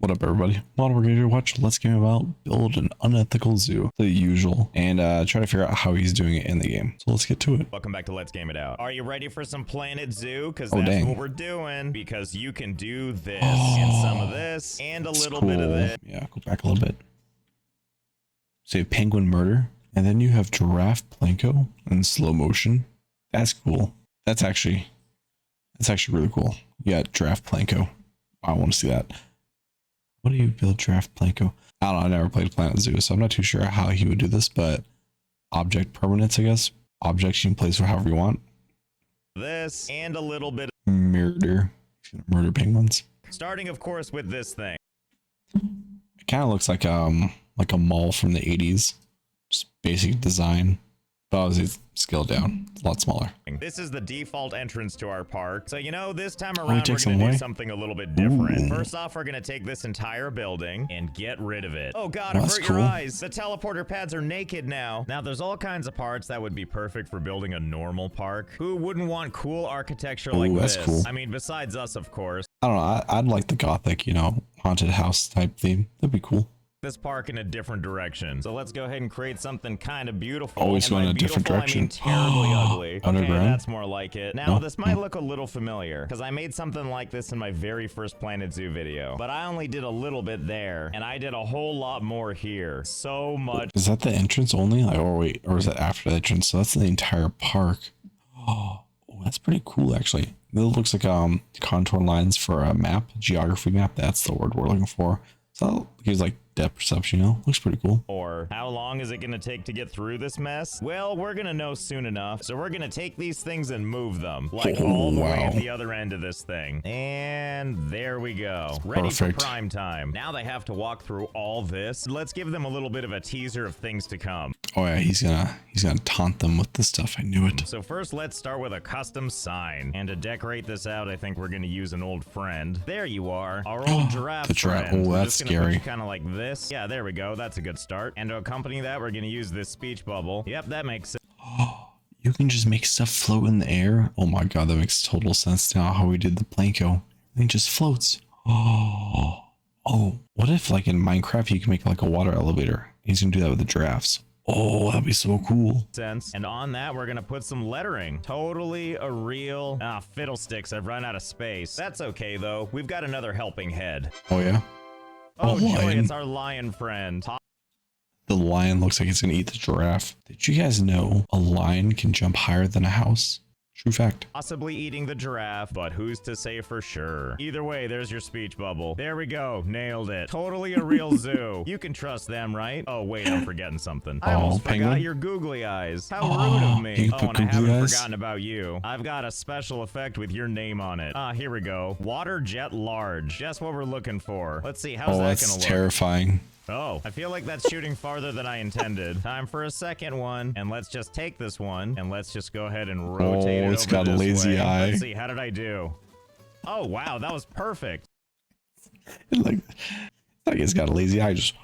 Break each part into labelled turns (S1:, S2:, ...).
S1: What up, everybody? Well, we're going to watch Let's Game About Build an Unethical Zoo, the usual, and try to figure out how he's doing it in the game. So let's get to it.
S2: Welcome back to Let's Game It Out. Are you ready for some Planet Zoo? Because
S1: Oh,
S2: that's
S1: dang.
S2: what we're doing. Because you can do this and some of this and a little bit of this.
S1: Yeah, go back a little bit. So you have penguin murder, and then you have giraffe planko in slow motion. That's cool. That's actually really cool. You got giraffe planko. I want to see that. What do you build giraffe planko? I don't know. I never played Planet Zoo, so I'm not too sure how he would do this, but object permanence, I guess. Objects you can place however you want.
S2: This and a little bit
S1: of murder. Murder penguins.
S2: Starting, of course, with this thing.
S1: It kind of looks like a mall from the 80s. Just basic design. But obviously it's scaled down. It's a lot smaller.
S2: This is the default entrance to our park. So, you know, this time
S1: we
S2: around, we're going to
S1: away?
S2: do something a little bit different.
S1: Ooh.
S2: First off, we're going to take this entire building and get rid of it. Oh, God,
S1: Oh,
S2: it
S1: that's
S2: hurt
S1: cool.
S2: your eyes. The teleporter pads are naked now. Now, there's all kinds of parts that would be perfect for building a normal park. Who wouldn't want cool architecture like
S1: that's
S2: this?
S1: cool.
S2: I mean, besides us, of course.
S1: I don't know. I'd like the gothic, you know, haunted house type theme. That'd be cool.
S2: This park in a different direction. So let's go ahead and create something kind of beautiful.
S1: Always
S2: And
S1: going
S2: by
S1: in a different
S2: beautiful,
S1: direction.
S2: I mean terribly ugly.
S1: Underground?
S2: Okay, that's more like it. Now,
S1: No?
S2: this might look a little familiar because I made something like this in my very first Planet Zoo video, but I only did a little bit there, and I did a whole lot more here. So much.
S1: Is that the entrance only? Like, or wait, or is that after the entrance? So that's the entire park. Oh, that's pretty cool, actually. It looks like contour lines for a map, geography map. That's the word we're looking for. So it gives like depth perception, you know, looks pretty cool.
S2: Or how long is it going to take to get through this mess? Well, we're going to know soon enough. So we're going to take these things and move them like all the way at the other end of this thing. And there we go. Ready for prime time. Now they have to walk through all this. Let's give them a little bit of a teaser of things to come.
S1: Oh yeah, he's gonna taunt them with this stuff. I knew it.
S2: So first, let's start with a custom sign. And to decorate this out, I think we're going to use an old friend. There you are, our old giraffe
S1: the giraffe.
S2: friend.
S1: Oh, that's scary.
S2: Kind of like this. Yeah, there we go. That's a good start. And to accompany that, we're going to use this speech bubble. Yep, that makes sense.
S1: You can just make stuff float in the air. Oh my god, that makes total sense now how we did the planko. It just floats. Oh, what if like in Minecraft you can make like a water elevator? He's gonna do that with the giraffes. Oh, that'd be so cool.
S2: And on that, we're gonna put some lettering. Totally a real... fiddlesticks, I've run out of space. That's okay, though. We've got another helping head.
S1: Oh, yeah?
S2: Oh, joy,
S1: lion.
S2: it's our lion friend.
S1: The lion looks like it's gonna eat the giraffe. Did you guys know a lion can jump higher than a house? True fact.
S2: Possibly eating the giraffe, but who's to say for sure? Either way, there's your speech bubble. There we go. Nailed it. Totally a real zoo. You can trust them, right? Oh, wait, I'm forgetting something. I almost forgot your googly eyes. How rude of me. Oh, and I haven't forgotten about you. I've got a special effect with your name on it. Here we go. Water jet large. That's what we're looking for. Let's see, how's that
S1: that's
S2: gonna look?
S1: terrifying.
S2: Oh, I feel like that's shooting farther than I intended. Time for a second one. And let's just take this one and let's just go ahead and rotate it over
S1: it's got a
S2: this
S1: lazy
S2: way.
S1: eye.
S2: Let's see, how did I do? Oh, wow, that was perfect.
S1: like it's got a lazy eye just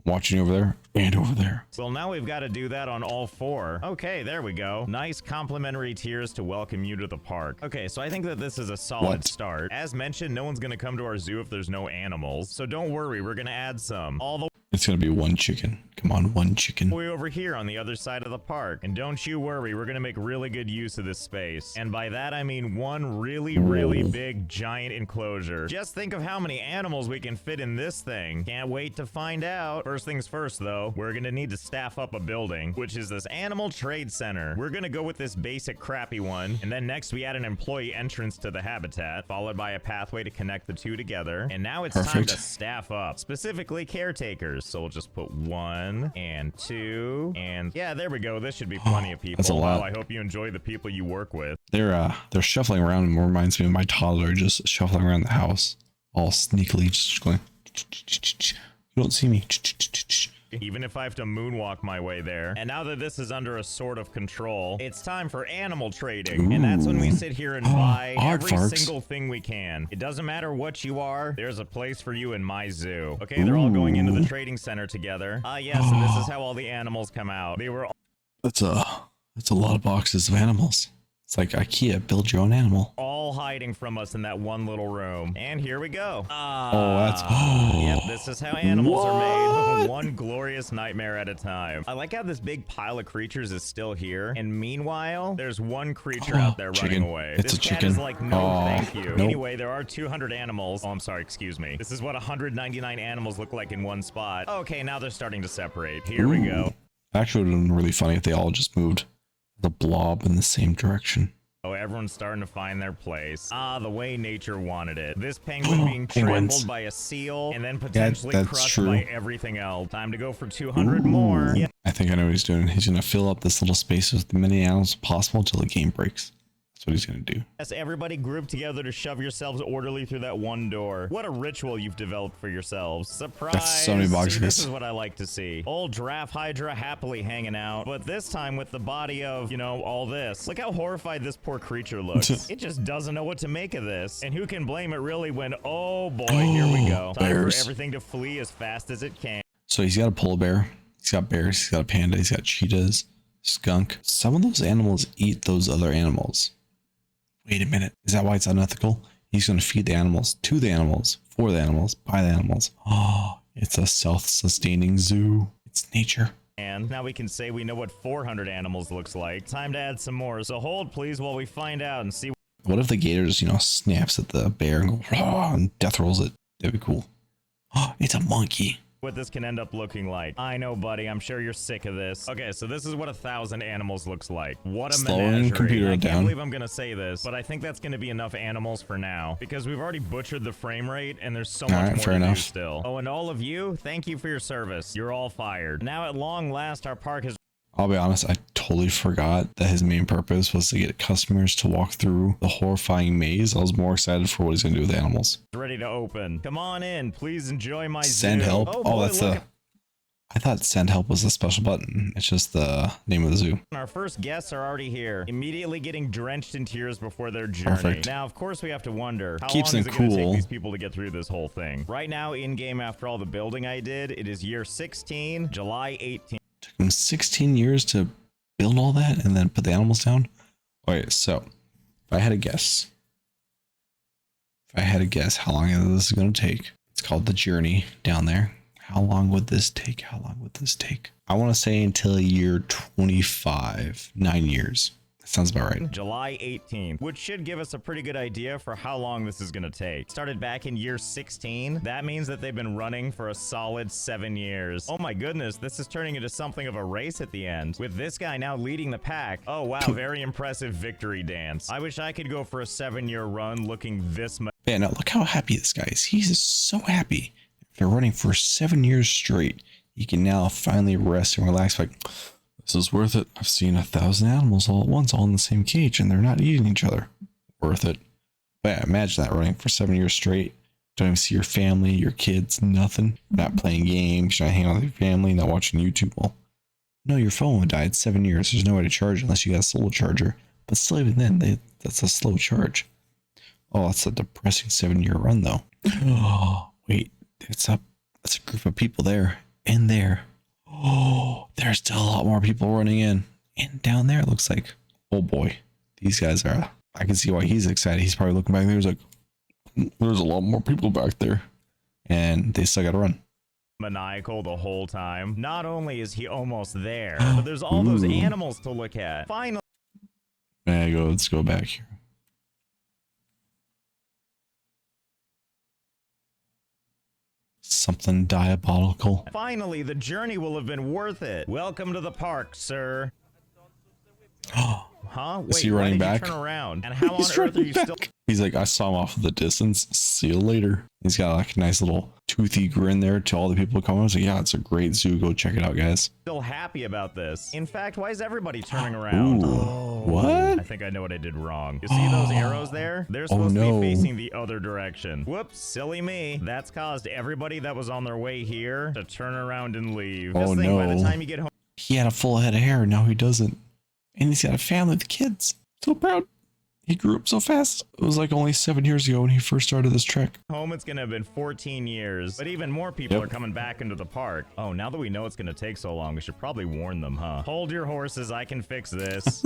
S1: watching over there and over there.
S2: Well, now we've got to do that on all four. Okay, there we go. Nice complimentary tiers to welcome you to the park. Okay, so I think that this is a solid start. As mentioned, no one's going to come to our zoo if there's no animals. So don't worry, we're going to add some. All the
S1: It's gonna be one chicken. Come on, one chicken.
S2: way over here on the other side of the park. And don't you worry, we're gonna make really good use of this space. And by that, I mean one really big giant enclosure. Just think of how many animals we can fit in this thing. Can't wait to find out. First things first, though, we're gonna need to staff up a building, which is this animal trade center. We're gonna go with this basic crappy one. And then next we add an employee entrance to the habitat, followed by a pathway to connect the two together. And now it's time to staff up, specifically caretakers. So we'll just put 1 and 2 and yeah, there we go. This should be plenty of people.
S1: That's a lot.
S2: Wow, I hope you enjoy the people you work with.
S1: They're shuffling around and reminds me of my toddler just shuffling around the house, all sneakily, just going. You don't see me.
S2: Even if I have to moonwalk my way there. And now that this is under a sort of control, it's time for animal trading. And that's when we sit here and buy every single thing we can. It doesn't matter what you are, there's a place for you in my zoo. Okay, they're all going into the trading center together. Yes, and this is how all the animals come out. They were all...
S1: That's a lot of boxes of animals. It's like IKEA, build your own animal.
S2: All hiding from us in that one little room. And here we go.
S1: That's
S2: Yep, this is how animals are made.
S1: What?
S2: One glorious nightmare at a time. I like how this big pile of creatures is still here, and meanwhile, there's one creature out there
S1: chicken.
S2: running away.
S1: It's
S2: this
S1: a
S2: cat
S1: chicken.
S2: is like, no, thank you.
S1: Nope.
S2: Anyway, there are 200 animals. Oh, I'm sorry, excuse me. This is what 199 animals look like in one spot. Okay, now they're starting to separate. Here we go.
S1: Actually, it would have been really funny if they all just moved the blob in the same direction.
S2: Oh, everyone's starting to find their place. The way nature wanted it. This penguin being trampled by a seal and then potentially crushed by everything else. Time to go for 200 more. Yeah.
S1: I think I know what he's doing. He's going to fill up this little space with as many animals as possible until the game breaks. That's what he's going to do.
S2: Yes, everybody group together to shove yourselves orderly through that one door. What a ritual you've developed for yourselves. Surprise!
S1: That's so many boxes.
S2: See, this is what I like to see. Old Giraffe Hydra happily hanging out, but this time with the body of, you know, all this. Look how horrified this poor creature looks. It just doesn't know what to make of this. And who can blame it really when, oh boy, here we go. Time for everything to flee as fast as it can.
S1: So he's got a polar bear. He's got bears. He's got a panda. He's got cheetahs, skunk. Some of those animals eat those other animals. Wait a minute. Is that why it's unethical? He's going to feed the animals, to the animals, for the animals, by the animals. Oh, it's a self-sustaining zoo. It's nature.
S2: And now we can say we know what 400 animals looks like. Time to add some more. So hold, please, while we find out and see.
S1: What if the gator just, you know, snaps at the bear and goes, and death rolls it? That'd be cool. Oh, it's a monkey.
S2: What this can end up looking like. I know, buddy. I'm sure you're sick of this. Okay, so this is what 1,000 animals looks like. What a menagerie.
S1: Computer
S2: I
S1: down.
S2: can't believe I'm gonna say this, but I think that's gonna be enough animals for now because we've already butchered the frame rate and there's so much more to do still. Oh, and all of you, thank you for your service. You're all fired. Now, at long last, our park has.
S1: I'll be honest, I totally forgot that his main purpose was to get customers to walk through the horrifying maze. I was more excited for what he's going to do with the animals.
S2: Ready to open. Come on in. Please enjoy my
S1: Send
S2: zoo.
S1: help. Oh, that's the... I thought send help was a special button. It's just the name of the zoo.
S2: Our first guests are already here, immediately getting drenched in tears before their journey.
S1: Perfect.
S2: Now, of course, we have to wonder, how
S1: Keeps
S2: long is
S1: them
S2: it going to take
S1: cool.
S2: these people to get through this whole thing? Right now, in-game, after all the building I did, it is year 16, July 18th.
S1: Took him 16 years to build all that and then put the animals down. Okay, so if I had a guess, how long this is going to take, it's called the journey down there. How long would this take? I want to say until year 25, 9 years. That sounds about right.
S2: July 18th, which should give us a pretty good idea for how long this is going to take. Started back in year 16. That means that they've been running for a solid 7 years. Oh my goodness, this is turning into something of a race at the end, with this guy now leading the pack. Oh wow, very impressive victory dance. I wish I could go for a 7-year run looking this much.
S1: Yeah, now look how happy this guy is. He's so happy. After running for 7 years straight, he can now finally rest and relax like, this is worth it. I've seen 1,000 animals all at once, all in the same cage, and they're not eating each other. Worth it. But yeah, imagine that, running for 7 years straight. Don't even see your family, your kids, nothing. Not playing games, you're not hanging out with your family, not watching YouTube. Well, no, your phone would die at 7 years. There's no way to charge unless you got a solar charger. But still, even then, that's a slow charge. Oh, that's a depressing 7-year run, though. Oh, wait. That's a group of people there and there. Oh, there's still a lot more people running in. And down there, it looks like, oh boy, these guys are, I can see why he's excited. He's probably looking back there. He's like, there's a lot more people back there. And they still got to run.
S2: Maniacal the whole time. Not only is he almost there, but there's all those animals to look at. Finally.
S1: Let's go back here. Something diabolical.
S2: Finally, the journey will have been worth it. Welcome to the park, sir. Huh? Wait,
S1: is he running back?
S2: Turn around. And how on earth are you still?
S1: He's like, I saw him off in the distance. See you later. He's got like a nice little toothy grin there to all the people coming. I was like, yeah, it's a great zoo. Go check it out, guys.
S2: Still happy about this. In fact, why is everybody turning around?
S1: What?
S2: I think I know what I did wrong. You see those arrows there? They're supposed to be facing the other direction. Whoops, silly me. That's caused everybody that was on their way here to turn around and leave. Just think, by the time you get home.
S1: He had a full head of hair. Now he doesn't. And he's got a family with kids. So proud. He grew up so fast. It was like only 7 years ago when he first started this trek.
S2: Home, it's gonna have been 14 years, but even more people are coming back into the park. Oh, now that we know it's gonna take so long, we should probably warn them, huh? Hold your horses, I can fix this.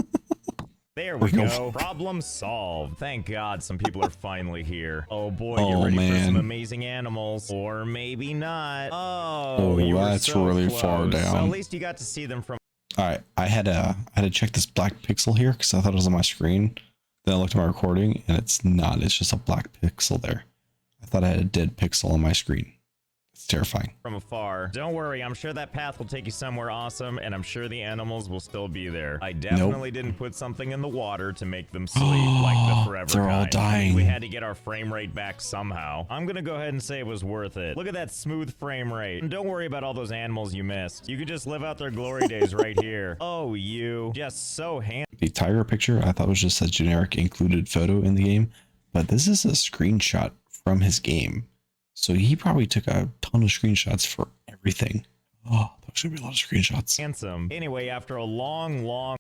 S2: There we go. Problem solved. Thank God some people are finally here. Oh boy, get ready for some amazing animals. Or maybe not. Oh, you were
S1: that's
S2: so
S1: really
S2: close.
S1: far down.
S2: Well, at least you got to see them from...
S1: All right, I had to check this black pixel here because I thought it was on my screen. Then I looked at my recording and it's not. It's just a black pixel there. I thought I had a dead pixel on my screen. It's terrifying.
S2: From afar. Don't worry, I'm sure that path will take you somewhere awesome, and I'm sure the animals will still be there. I definitely didn't put something in the water to make them sleep like the forever
S1: They're
S2: kind.
S1: all dying.
S2: We had to get our frame rate back somehow. I'm gonna go ahead and say it was worth it. Look at that smooth frame rate. And don't worry about all those animals you missed. You could just live out their glory days right here. Oh, you. Just so handsome.
S1: The tiger picture I thought was just a generic included photo in the game, but this is a screenshot from his game. So he probably took a ton of screenshots for everything. Oh, there's gonna be a lot of screenshots.
S2: Handsome. Anyway, after a long...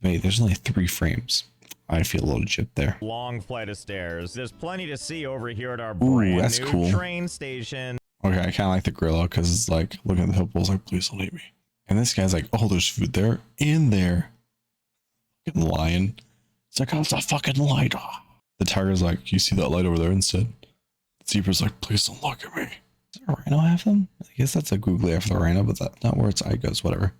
S1: Wait, there's only 3 frames. I feel a little chipped there.
S2: Long flight of stairs. There's plenty to see over here at our brand new train station.
S1: Okay, I kind of like the gorilla because it's like looking at the hippos like, please don't eat me. And this guy's like, oh, there's food there, in there. Fucking lion. It's like, oh, it's a fucking light. The tiger's like, you see that light over there instead? The zebra's like, please don't look at me. Does a rhino have them? I guess that's a googly eye for the rhino, but that's not where its eye goes, whatever.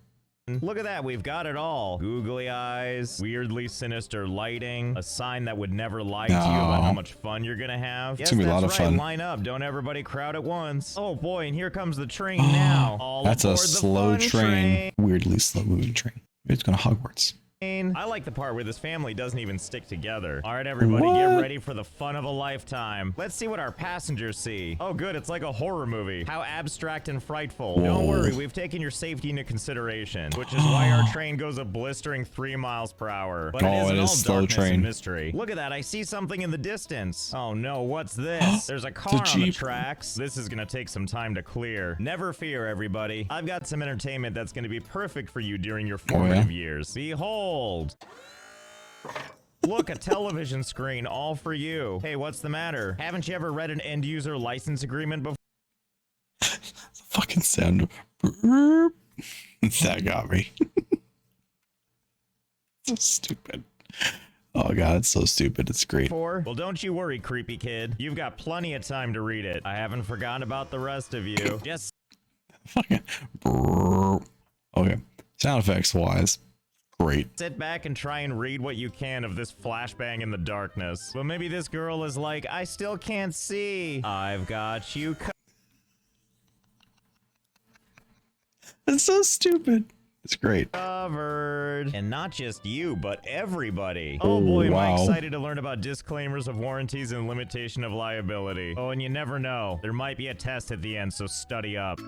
S2: Look at that, we've got it all. Googly eyes, weirdly sinister lighting, a sign that would never lie to you about how much fun you're gonna have.
S1: It's gonna be a lot of fun.
S2: Line up, don't everybody crowd at once. Oh boy, and here comes the train now. All
S1: that's a slow train. Weirdly slow moving train. Maybe it's going to Hogwarts.
S2: I like the part where this family doesn't even stick together. All right, everybody, get ready for the fun of a lifetime. Let's see what our passengers see. Oh, good, it's like a horror movie. How abstract and frightful. Whoa. Don't worry, we've taken your safety into consideration, which is why our train goes a blistering 3 miles per hour. But it is slow train. And mystery. Look at that, I see something in the distance. Oh no, what's this? There's a car on the tracks. This is gonna take some time to clear. Never fear, everybody. I've got some entertainment that's gonna be perfect for you during your formative years. Behold. Look, a television screen all for you. Hey, what's the matter? Haven't you ever read an end user license agreement before?
S1: The fucking sound of burp. That got me. So stupid. Oh god, it's so stupid. It's great.
S2: Well, don't you worry, creepy kid. You've got plenty of time to read it. I haven't forgotten about the rest of you. Just
S1: fucking burp. Okay, sound effects wise. Great.
S2: Sit back and try and read what you can of this flashbang in the darkness. But maybe this girl is like, I still can't see. I've got you
S1: It's so stupid. It's great.
S2: Covered. And not just you, but everybody. Oh boy, am I excited to learn about disclaimers of warranties and limitation of liability. Oh, and you never know. There might be a test at the end, so study up.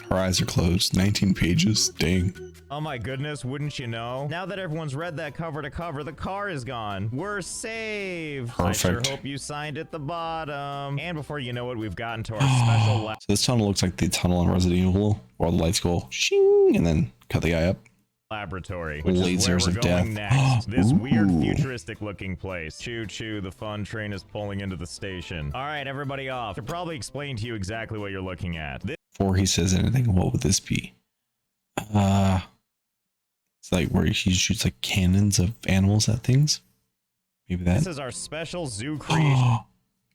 S1: Her eyes are closed. 19 pages. Dang.
S2: Oh my goodness, wouldn't you know? Now that everyone's read that cover to cover, the car is gone. We're saved.
S1: Perfect.
S2: I sure hope you signed at the bottom. And before you know it, we've gotten to our special
S1: So this tunnel looks like the tunnel in Resident Evil, where the lights go shing, and then cut the guy up.
S2: Laboratory, which is where we're going next. This weird futuristic looking place. Choo choo, the fun train is pulling into the station. All right, everybody off. I should probably explain to you exactly what you're looking at.
S1: Before he says anything, what would this be? It's like where he shoots like cannons of animals at things. Maybe that.
S2: This is our special zoo creation.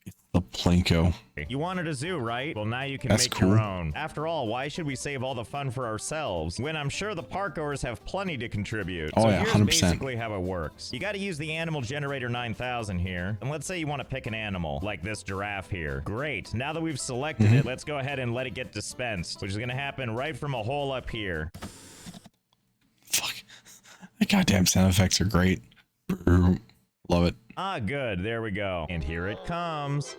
S1: It's the Plinko.
S2: You wanted a zoo, right? Well, now you can make your own. After all, why should we save all the fun for ourselves when I'm sure the park goers have plenty to contribute?
S1: Oh,
S2: so
S1: yeah,
S2: here's
S1: 100%.
S2: basically how it works. You got to use the Animal Generator 9000 here. And let's say you want to pick an animal, like this giraffe here. Great. Now that we've selected it, let's go ahead and let it get dispensed, which is going to happen right from a hole up here.
S1: Fuck. The goddamn sound effects are great. Love it.
S2: Ah, good. There we go. And here it comes.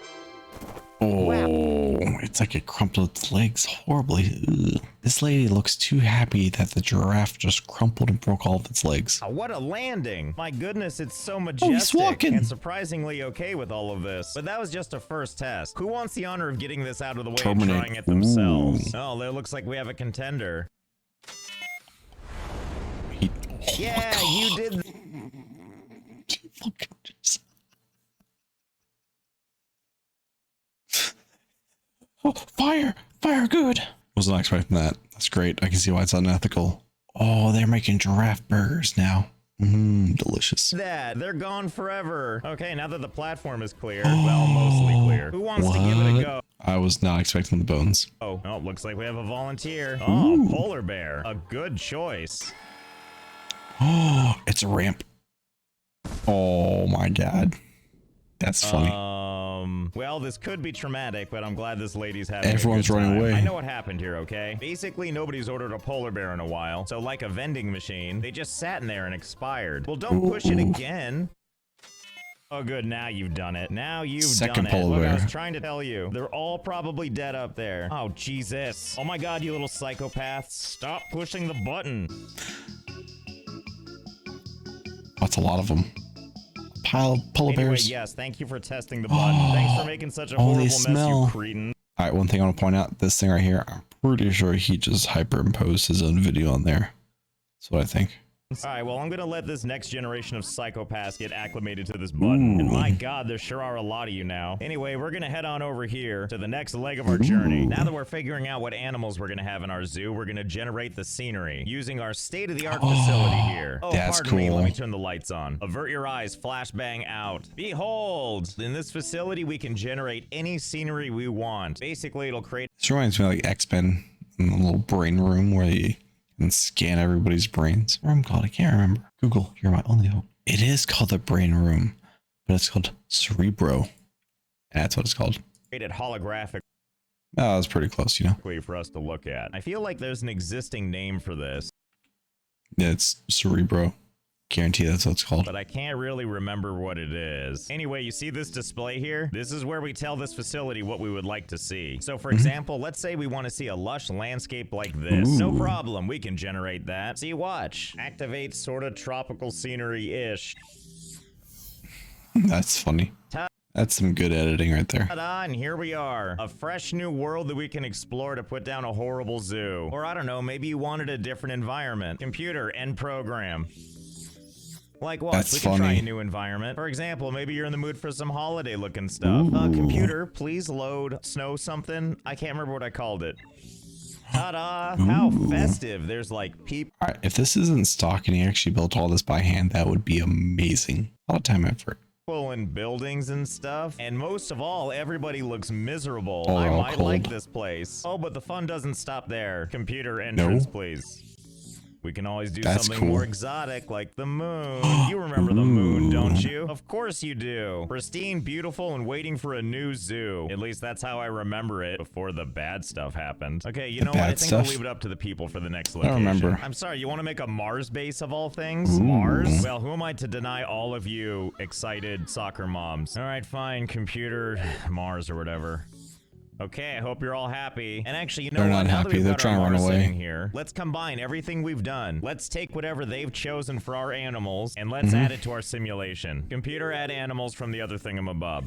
S1: Oh, it's like it crumpled its legs horribly. Ugh. This lady looks too happy that the giraffe just crumpled and broke all of its legs.
S2: Oh, what a landing. My goodness, it's so majestic and surprisingly okay with all of this. But that was just a first test. Who wants the honor of getting this out of the way and trying it themselves? Oh, there looks like we have a contender. Yeah, you did.
S1: Oh, fire! Fire, good! Wasn't expecting that. That's great. I can see why it's unethical. Oh, they're making giraffe burgers now. Delicious.
S2: They're gone forever. Okay, now that the platform is clear, well, mostly clear. Who wants to give it a go?
S1: I was not expecting the bones.
S2: Oh, looks like we have a volunteer. Oh, polar bear. A good choice.
S1: Oh, it's a ramp. Oh my god. That's funny.
S2: Well, this could be traumatic, but I'm glad this lady's having
S1: Everyone's
S2: a good time.
S1: running away.
S2: I know what happened here, okay? Basically, nobody's ordered a polar bear in a while, so like a vending machine, they just sat in there and expired. Well, don't push it again. Oh, good. Now you've done it. Now you've
S1: Second
S2: done it.
S1: polar
S2: Look,
S1: bear.
S2: I was trying to tell you. They're all probably dead up there. Oh, Jesus. Oh, my God, you little psychopaths. Stop pushing the button.
S1: That's a lot of them. Pile of polar bears.
S2: Yes, thank you for testing the button. Thanks for making such a
S1: Oh,
S2: horrible
S1: they
S2: mess,
S1: smell.
S2: you cretin.
S1: All right, one thing I want to point out, this thing right here, I'm pretty sure he just hyperimposed his own video on there. That's what I think.
S2: All right, well, I'm going to let this next generation of psychopaths get acclimated to this button. And my God, there sure are a lot of you now. Anyway, we're going to head on over here to the next leg of our journey. Now that we're figuring out what animals we're going to have in our zoo, we're going to generate the scenery using our state-of-the-art facility here. Oh,
S1: that's
S2: pardon me,
S1: cool.
S2: let me turn the lights on. Avert your eyes, flashbang out. Behold, in this facility, we can generate any scenery we want. Basically, it'll create...
S1: This reminds me of like X-Men in the little brain room where you can scan everybody's brains. What room called? I can't remember. Google, you're my only hope. It is called the brain room, but it's called Cerebro. That's what it's called.
S2: created holographic
S1: Oh, that's pretty close, you know.
S2: for us to look at. I feel like there's an existing name for this,
S1: Yeah, it's Cerebro. Guarantee that's what it's called.
S2: but I can't really remember what it is. Anyway, you see this display here? This is where we tell this facility what we would like to see. So for example, let's say we want to see a lush landscape like this. No problem, we can generate that. See, watch. Activate sort of tropical scenery-ish.
S1: That's funny. That's some good editing right there.
S2: Ta-da, and here we are. A fresh new world that we can explore to put down a horrible zoo. Or I don't know, maybe you wanted a different environment. Computer, end program. Like what?
S1: That's
S2: We can try
S1: funny.
S2: a new environment. For example, maybe you're in the mood for some holiday looking stuff. Computer, please load snow something. I can't remember what I called it. Ta-da! How festive. There's like people
S1: All right, if this isn't stock and he actually built all this by hand, that would be amazing. A lot of time and effort.
S2: and buildings and stuff. And most of all, everybody looks miserable.
S1: Oh,
S2: I
S1: they're all
S2: might like
S1: cold.
S2: this place. Oh, but the fun doesn't stop there. Computer entrance,
S1: No.
S2: please. We can always do
S1: That's
S2: something
S1: cool.
S2: more exotic, like the moon. You remember the moon, don't you? Of course you do. Pristine, beautiful, and waiting for a new zoo. At least that's how I remember it before the bad stuff happened. Okay, you know what? I
S1: bad
S2: think I'll
S1: stuff?
S2: leave it up to the people for the next
S1: I
S2: location.
S1: remember.
S2: I'm sorry, you want to make a Mars base of all things? Mars? Well, who am I to deny all of you excited soccer moms? All right, fine, computer, Mars or whatever. Okay, I hope you're all happy. And actually, you know
S1: They're
S2: what?
S1: not
S2: Now that
S1: happy.
S2: we've
S1: They're
S2: got
S1: trying to
S2: our
S1: run
S2: Mars
S1: away.
S2: sitting here, let's combine everything we've done. Let's take whatever they've chosen for our animals, and let's add it to our simulation. Computer, add animals from the other thingamabob.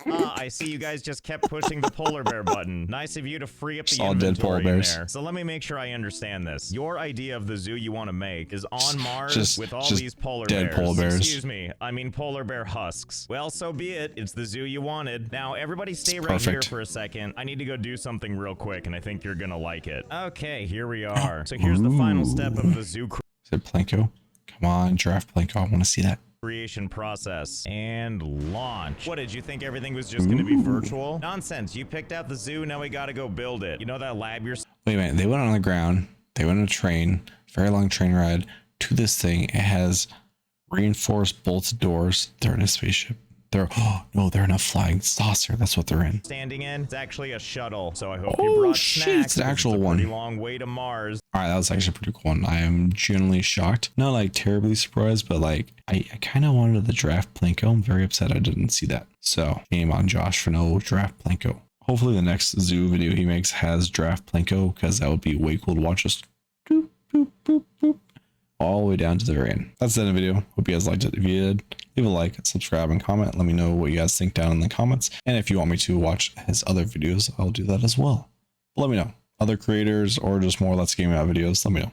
S2: I see you guys just kept pushing the polar bear button. Nice of you to free up the
S1: Saw dead polar
S2: inventory in
S1: bears.
S2: there. So let me make sure I understand this. Your idea of the zoo you want to make is on Mars
S1: Just-
S2: with all
S1: just
S2: these polar
S1: dead
S2: bears.
S1: polar bears.
S2: Excuse me, I mean polar bear husks. Well, so be it. It's the zoo you wanted. Now, everybody stay right here
S1: Perfect.
S2: for a second. I need to go do something real quick, and I think you're gonna like it. Okay, here we are. So here's the final step of the zoo
S1: Is it Planko? Come on, giraffe Planko. I want to see that.
S2: creation process and launch. What, did you think everything was just gonna be virtual? Nonsense, you picked out the zoo, now we gotta go build it. You know that lab you're
S1: Wait a minute. They went on the ground. They went on a train, very long train ride to this thing. It has reinforced bolted doors. They're in a spaceship. They're, oh no, they're in a flying saucer. That's what they're in.
S2: standing in? It's actually a shuttle, so I hope
S1: Oh,
S2: you brought
S1: shit,
S2: snacks.
S1: it's an
S2: 'cause
S1: actual
S2: a
S1: one.
S2: pretty long way to Mars.
S1: All right, that was actually a pretty cool one. I am genuinely shocked. Not like terribly surprised, but like I kind of wanted the draft Planko. I'm very upset I didn't see that. So game on Josh for no draft Planko. Hopefully the next zoo video he makes has draft Planko, because that would be way cool to watch us boop, boop, boop, boop, all the way down to the very end. That's the end of the video. Hope you guys liked it. If you did, leave a like, subscribe, and comment. Let me know what you guys think down in the comments. And if you want me to watch his other videos, I'll do that as well. Let me know. Other creators or just more Let's Game Out videos, let me know.